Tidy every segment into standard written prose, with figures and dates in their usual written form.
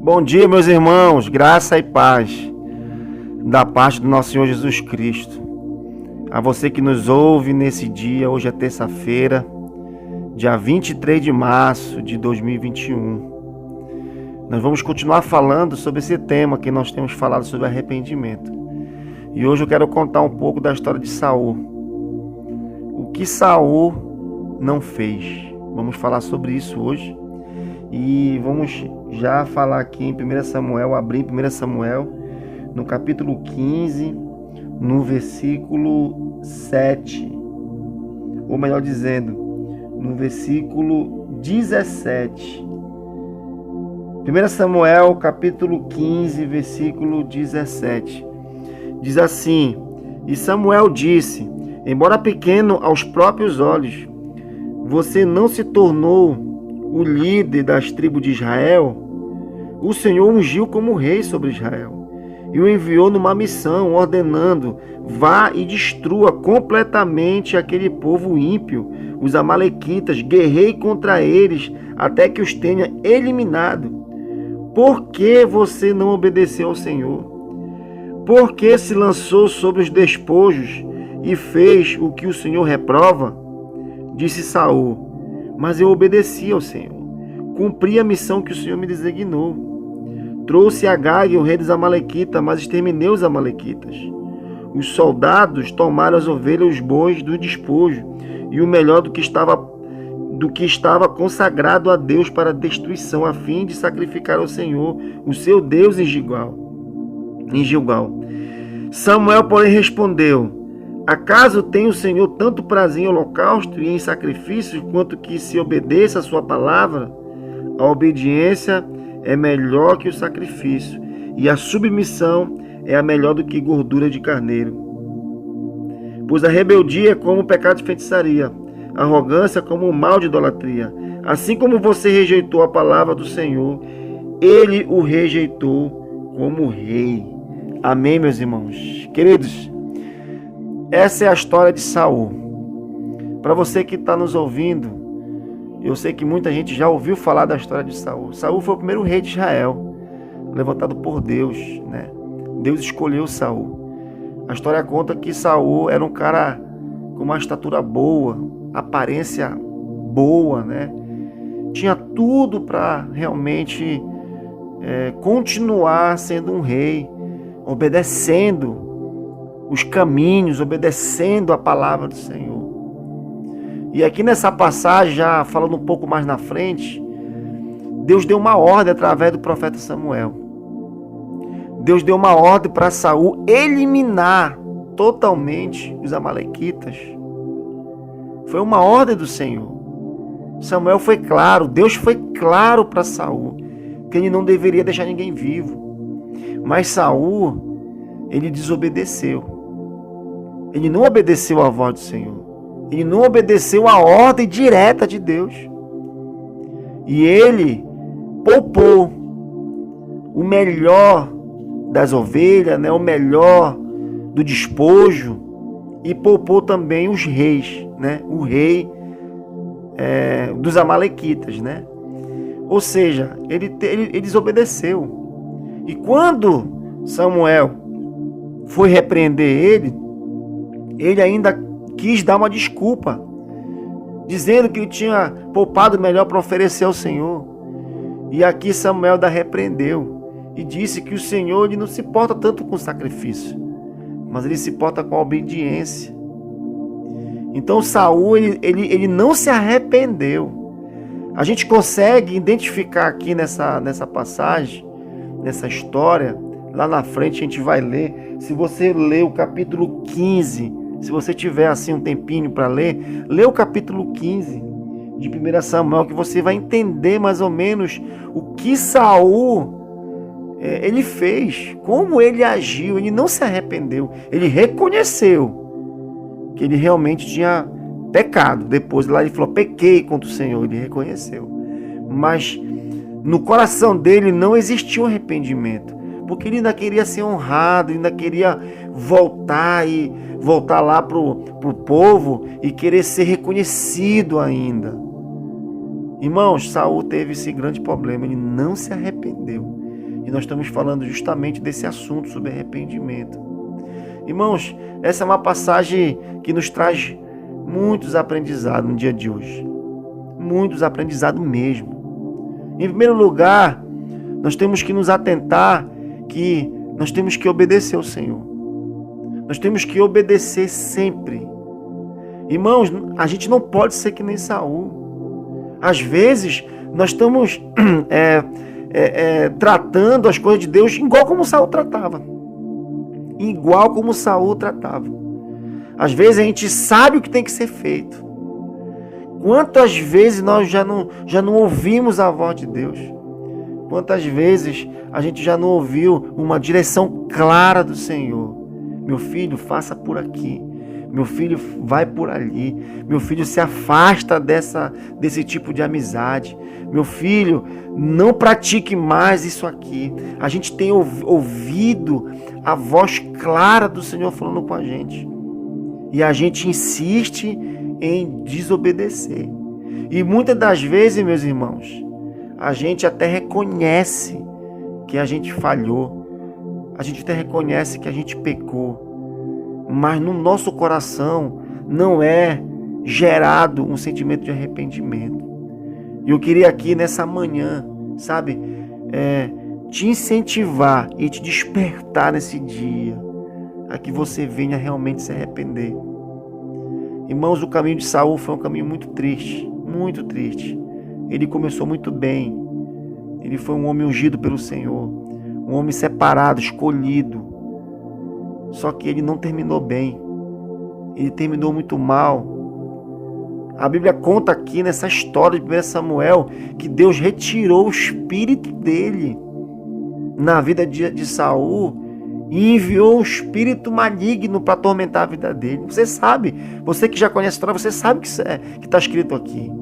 Bom dia, meus irmãos, graça e paz da parte do nosso Senhor Jesus Cristo. A você que nos ouve nesse dia, hoje é terça-feira, dia 23 de março de 2021. Nós vamos continuar falando sobre esse tema que nós temos falado sobre arrependimento. E hoje eu quero contar um pouco da história de Saul. O que Saul não fez. Vamos falar sobre isso hoje. E vamos já falar aqui em 1 Samuel, abrir 1 Samuel, no capítulo 15, no versículo 7. Ou melhor dizendo, no versículo 17. 1 Samuel, capítulo 15, versículo 17. Diz assim: E Samuel disse, embora pequeno aos próprios olhos, você não se tornou o líder das tribos de Israel? O Senhor ungiu como rei sobre Israel e o enviou numa missão, ordenando: vá e destrua completamente aquele povo ímpio, os amalequitas, guerreie contra eles até que os tenha eliminado. Por que você não obedeceu ao Senhor? Por que se lançou sobre os despojos e fez o que o Senhor reprova? Disse Saul: mas eu obedeci ao Senhor, cumpri a missão que o Senhor me designou. Trouxe Agag, o rei dos amalequitas, mas exterminei os amalequitas. Os soldados tomaram as ovelhas e os bois do despojo, e o melhor do que estava consagrado a Deus para destruição, a fim de sacrificar ao Senhor, o seu Deus, em Gilgal. Samuel, porém, respondeu: acaso tem o Senhor tanto prazer em holocausto e em sacrifícios, quanto que se obedeça a sua palavra? A obediência é melhor que o sacrifício, e a submissão é a melhor do que gordura de carneiro. Pois a rebeldia é como o pecado de feitiçaria, a arrogância como o mal de idolatria. Assim como você rejeitou a palavra do Senhor, ele o rejeitou como rei. Amém, meus irmãos? Queridos, essa é a história de Saul. Para você que está nos ouvindo, eu sei que muita gente já ouviu falar da história de Saul. Saul foi o primeiro rei de Israel, levantado por Deus, né? Deus escolheu Saul. A história conta que Saul era um cara com uma estatura boa, aparência boa, né? Tinha tudo para realmente continuar sendo um rei, obedecendo os caminhos, obedecendo a palavra do Senhor. E aqui nessa passagem, já falando um pouco mais na frente, Deus deu uma ordem através do profeta Samuel. Deus deu uma ordem para Saul eliminar totalmente os amalequitas. Foi uma ordem do Senhor. Samuel foi claro, Deus foi claro para Saul, que ele não deveria deixar ninguém vivo. Mas Saul, ele desobedeceu. Ele não obedeceu à voz do Senhor. Ele não obedeceu à ordem direta de Deus. E ele poupou o melhor das ovelhas, né? O melhor do despojo. E poupou também os reis, né? O rei dos amalequitas, né? Ou seja, ele desobedeceu. E quando Samuel foi repreender ele ainda quis dar uma desculpa, dizendo que ele tinha poupado melhor para oferecer ao Senhor. E aqui Samuel repreendeu e disse que o Senhor ele não se importa tanto com o sacrifício, mas ele se importa com a obediência. Então Saul ele não se arrependeu. A gente consegue identificar aqui nessa passagem, nessa história. Lá na frente a gente vai ler. Se você ler o capítulo 15, se você tiver assim um tempinho para ler, lê o capítulo 15 de 1 Samuel, que você vai entender mais ou menos o que Saul ele fez, como ele agiu. Ele não se arrependeu, ele reconheceu que ele realmente tinha pecado. Depois lá ele falou: pequei contra o Senhor, ele reconheceu. Mas no coração dele não existiu arrependimento, porque ele ainda queria ser honrado, ele ainda queria voltar lá pro povo e querer ser reconhecido ainda. Irmãos, Saul teve esse grande problema, ele não se arrependeu. E nós estamos falando justamente desse assunto sobre arrependimento. Irmãos, essa é uma passagem que nos traz muitos aprendizados no dia de hoje. Muitos aprendizados mesmo. Em primeiro lugar, nós temos que nos atentar que nós temos que obedecer ao Senhor. Nós temos que obedecer sempre. Irmãos, a gente não pode ser que nem Saul. Às vezes, nós estamos tratando as coisas de Deus igual como Saul tratava. Igual como Saul tratava. Às vezes a gente sabe o que tem que ser feito. Quantas vezes nós já não ouvimos a voz de Deus? Quantas vezes a gente já não ouviu uma direção clara do Senhor? Meu filho, faça por aqui. Meu filho, vai por ali. Meu filho, se afasta desse tipo de amizade. Meu filho, não pratique mais isso aqui. A gente tem ouvido a voz clara do Senhor falando com a gente. E a gente insiste em desobedecer. E muitas das vezes, meus irmãos, a gente até reconhece que a gente falhou. A gente até reconhece que a gente pecou. Mas no nosso coração não é gerado um sentimento de arrependimento. E eu queria aqui nessa manhã, sabe, te incentivar e te despertar nesse dia, a que você venha realmente se arrepender. Irmãos, o caminho de Saul foi um caminho muito triste, muito triste. Ele começou muito bem. Ele foi um homem ungido pelo Senhor, um homem separado, escolhido. Só que ele não terminou bem. Ele terminou muito mal. A Bíblia conta aqui nessa história de 1 Samuel que Deus retirou o espírito dele na vida de Saul e enviou um espírito maligno para atormentar a vida dele. Você sabe, você que já conhece a história, você sabe que está escrito aqui.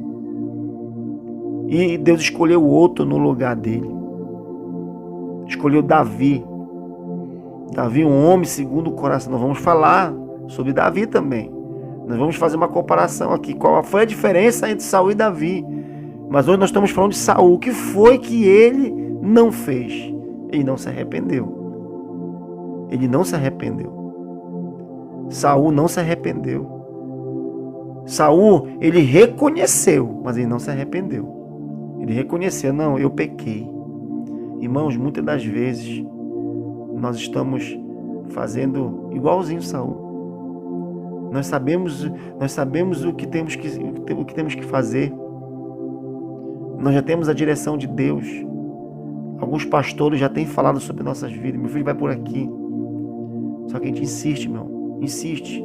E Deus escolheu outro no lugar dele. Escolheu Davi. Davi, um homem segundo o coração. Nós vamos falar sobre Davi também. Nós vamos fazer uma comparação aqui. Qual foi a diferença entre Saul e Davi? Mas hoje nós estamos falando de Saul. O que foi que ele não fez? Ele não se arrependeu. Ele não se arrependeu. Saul não se arrependeu. Saul, ele reconheceu, mas ele não se arrependeu. Ele reconheceu, não, eu pequei. Irmãos, muitas das vezes nós estamos fazendo igualzinho Saul. Nós sabemos o que temos que fazer. Nós já temos a direção de Deus. Alguns pastores já têm falado sobre nossas vidas. Meu filho vai por aqui. Só que a gente insiste, meu. Insiste.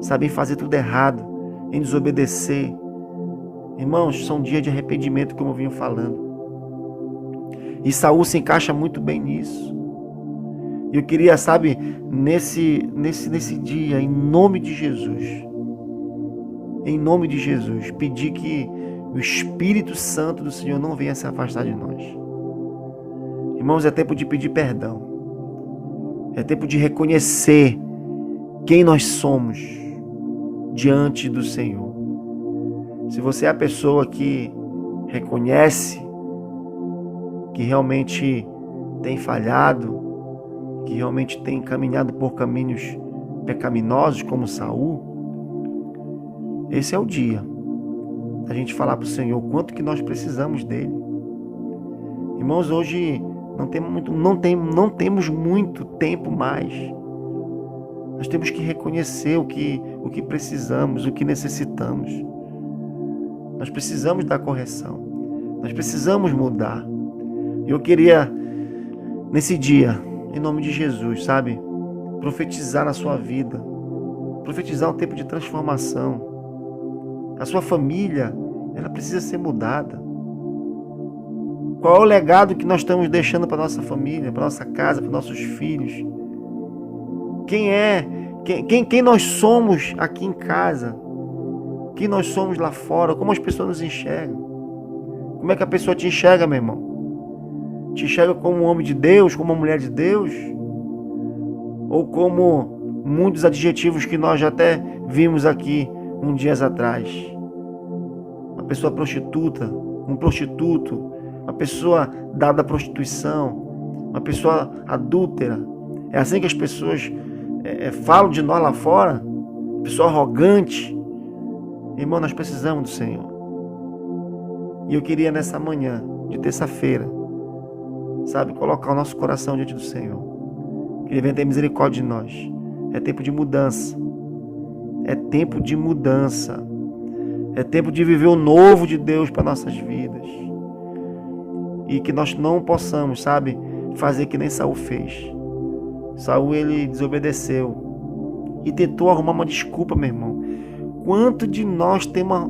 Sabe em fazer tudo errado. Em desobedecer. Irmãos, são dias de arrependimento, como eu vinha falando. E Saul se encaixa muito bem nisso. Eu queria, sabe, nesse dia, em nome de Jesus, pedir que o Espírito Santo do Senhor não venha se afastar de nós. Irmãos, é tempo de pedir perdão. É tempo de reconhecer quem nós somos diante do Senhor. Se você é a pessoa que reconhece que realmente tem falhado, que realmente tem caminhado por caminhos pecaminosos como Saul, esse é o dia da gente falar para o Senhor o quanto que nós precisamos dele. Irmãos, hoje não temos muito tempo mais. Nós temos que reconhecer o que precisamos, o que necessitamos. Nós precisamos da correção. Nós precisamos mudar. Eu queria, nesse dia, em nome de Jesus, sabe? Profetizar na sua vida. Profetizar um tempo de transformação. A sua família, ela precisa ser mudada. Qual é o legado que nós estamos deixando para nossa família, para nossa casa, para nossos filhos? Quem nós somos aqui em casa? Quem nós somos lá fora? Como as pessoas nos enxergam? Como é que a pessoa te enxerga, meu irmão? Te enxerga como um homem de Deus, como uma mulher de Deus? Ou como muitos adjetivos que nós já até vimos aqui uns dias atrás? Uma pessoa prostituta, um prostituto, uma pessoa dada à prostituição, uma pessoa adúltera. É assim que as pessoas falam de nós lá fora, pessoa arrogante. Irmão, nós precisamos do Senhor. E eu queria nessa manhã de terça-feira, colocar o nosso coração diante do Senhor. Que Ele venha ter misericórdia de nós. É tempo de mudança. É tempo de mudança. É tempo de viver o novo de Deus para nossas vidas. E que nós não possamos, fazer que nem Saul fez. Saul, ele desobedeceu e tentou arrumar uma desculpa, meu irmão. Quanto de nós temos,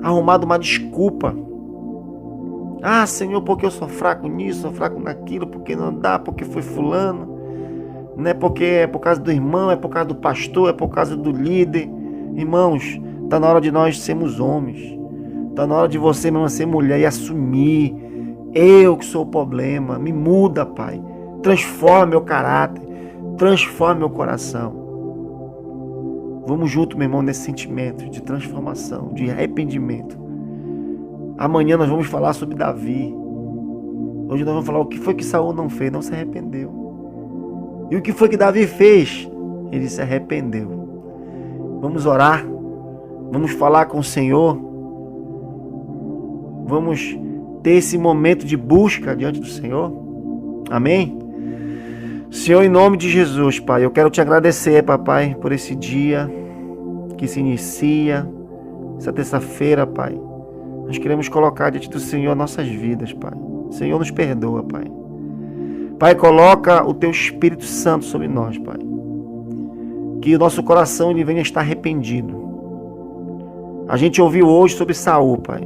arrumado uma desculpa? Ah, Senhor, porque eu sou fraco nisso, sou fraco naquilo, porque não dá, porque foi fulano, não é porque é por causa do irmão, é por causa do pastor, é por causa do líder. Irmãos, está na hora de nós sermos homens. Está na hora de você mesmo ser mulher e assumir. Eu que sou o problema. Me muda, Pai. Transforma meu caráter. Transforma meu coração. Vamos junto, meu irmão, nesse sentimento de transformação, de arrependimento. Amanhã nós vamos falar sobre Davi. Hoje nós vamos falar o que foi que Saul não fez, não se arrependeu. E o que foi que Davi fez? Ele se arrependeu. Vamos orar. Vamos falar com o Senhor. Vamos ter esse momento de busca diante do Senhor. Amém? Senhor, em nome de Jesus, Pai, eu quero te agradecer, Papai, por esse dia que se inicia, essa terça-feira, Pai. Nós queremos colocar diante do Senhor nossas vidas, Pai. Senhor, nos perdoa, Pai. Pai, coloca o Teu Espírito Santo sobre nós, Pai. Que o nosso coração ele venha estar arrependido. A gente ouviu hoje sobre Saul, Pai.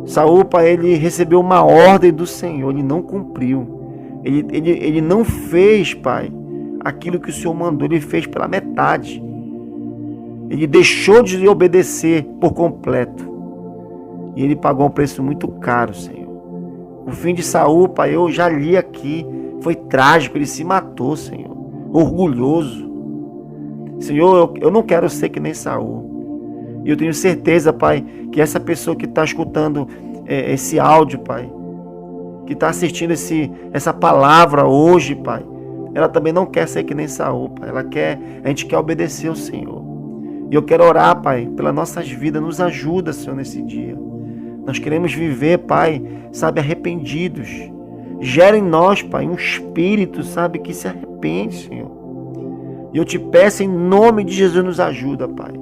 Saul, Pai, ele recebeu uma ordem do Senhor, ele não cumpriu. Ele não fez, Pai, aquilo que o Senhor mandou, ele fez pela metade. Ele deixou de obedecer por completo. E ele pagou um preço muito caro, Senhor. O fim de Saul, Pai, eu já li aqui, foi trágico, ele se matou, Senhor. Orgulhoso. Senhor, eu não quero ser que nem Saul. E eu tenho certeza, Pai, que essa pessoa que está escutando esse áudio, Pai, que está assistindo essa palavra hoje, Pai, ela também não quer ser que nem Saul, Pai. A gente quer obedecer ao Senhor. E eu quero orar, Pai, pelas nossas vidas. Nos ajuda, Senhor, nesse dia. Nós queremos viver, Pai, arrependidos. Gera em nós, Pai, um espírito, que se arrepende, Senhor. E eu te peço, em nome de Jesus, nos ajuda, Pai.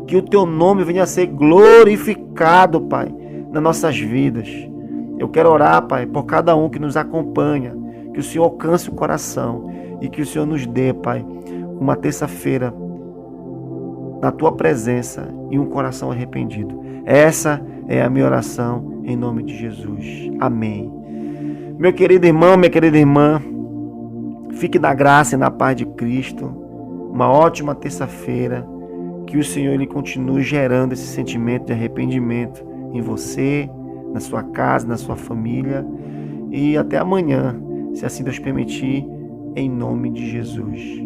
Que o Teu nome venha a ser glorificado, Pai, nas nossas vidas. Eu quero orar, Pai, por cada um que nos acompanha. Que o Senhor alcance o coração. E que o Senhor nos dê, Pai, uma terça-feira na Tua presença e um coração arrependido. Essa é a minha oração em nome de Jesus. Amém. Meu querido irmão, minha querida irmã, fique na graça e na paz de Cristo. Uma ótima terça-feira. Que o Senhor ele continue gerando esse sentimento de arrependimento em você, na sua casa, na sua família. E até amanhã, se assim Deus permitir, em nome de Jesus.